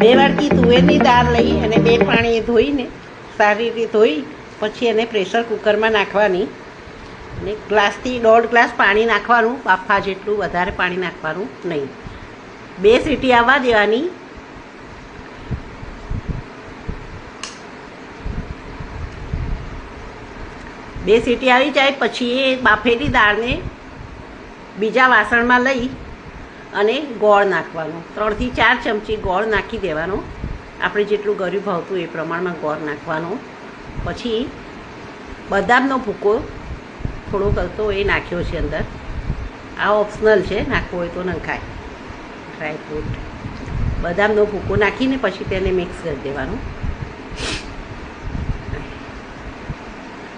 બે વાટકી તુવેરની દાળ લઈ અને બે પાણીએ ધોઈને સારી રીતે ધોઈ પછી એને પ્રેશર કુકરમાં નાખવાની અને ગ્લાસથી 1.5 ગ્લાસ પાણી નાખવાનું, બાફા જેટલું, વધારે પાણી નાખવાનું નહીં. 2 સીટી આવવા દેવાની. બે સીટી આવી જાય પછી એ બાફેલી દાળને બીજા વાસણમાં લઈ અને ગોળ નાખવાનો. 3 થી 4 ચમચી ગોળ નાખી દેવાનો. આપણે જેટલું ગળ્યું ભાવતું એ પ્રમાણમાં ગોળ નાખવાનો. પછી બદામનો ભૂકો થોડોક હતો એ નાખ્યો છે અંદર. આ ઓપ્શનલ છે, નાખવો હોય તો નખાય. ડ્રાયફ્રૂટ બદામનો ભૂકો નાખીને પછી તેને મિક્સ કરી દેવાનું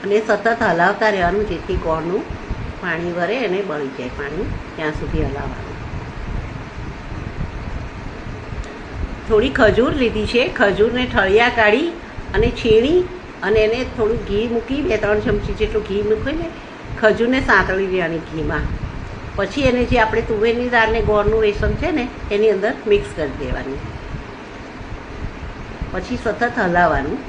અને સતત હલાવતા રહેવાનું, જેથી ગોળનું પાણી વરે અને બળી જાય પાણી ત્યાં સુધી હલાવવાનું. થોડી ખજૂર લીધી છે, ખજૂરને ઠળિયા કાઢી અને છીણી અને એને થોડું ઘી મૂકી 2-3 ચમચી જેટલું ઘી મૂકીને ખજૂરને સાંતળી દેવાની ઘીમાં. પછી એને જે આપણે તુવેરની દાળ ને ગોળનું વેસન છે ને એની અંદર મિક્સ કરી દેવાની. પછી સતત હલાવવાનું.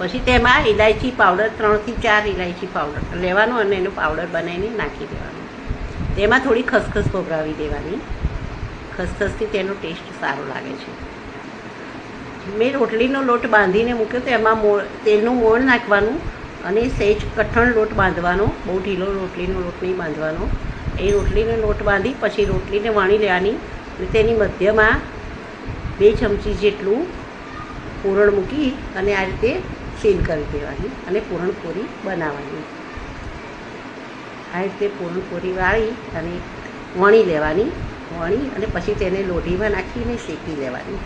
પછી તેમાં ઇલાયચી પાવડર 3 થી 4 ઇલાયચી પાવડર લેવાનો અને એનો પાવડર બનાવીને નાખી દેવાનો. તેમાં થોડી ખસખસ ભભરાવી દેવાની. ખસખસથી તેનો ટેસ્ટ સારો લાગે છે. મેં રોટલીનો લોટ બાંધીને મૂક્યો તો એમાં તેલનું મોણ નાખવાનું અને સહેજ કઠણ લોટ બાંધવાનો. બહુ ઢીલો રોટલીનો લોટ નહીં બાંધવાનો. એ રોટલીનો લોટ બાંધી પછી રોટલીને વણી લેવાની અને તેની મધ્યમાં 2 ચમચી જેટલું પૂરણ મૂકી અને આ રીતે સીલ કરી દેવાની અને પૂરણપોળી બનાવવાની. આ રીતે પૂરણપોળી વાળી અને વણી લેવાની. વણી અને પછી તેને લોઢીમાં નાખીને શેકી લેવાની.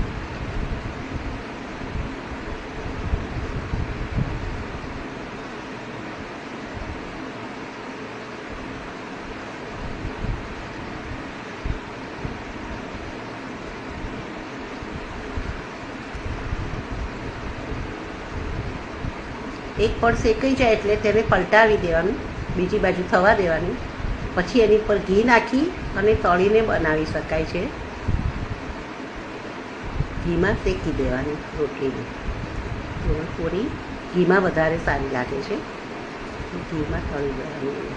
એક પડ શેકાઈ જાય એટલે તેને પલટાવી દેવાનું, બીજી બાજુ થવા દેવાની. પછી એની પર ઘી નાખી અને તળીને બનાવી શકાય છે. ઘીમાં શેકી દેવાની રોટલીને. પૂરી ઘીમાં વધારે સારી લાગે છે, ઘીમાં તળી દેવાની.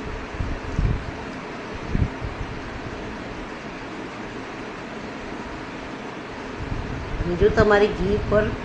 અને જો તમારી ઘી પર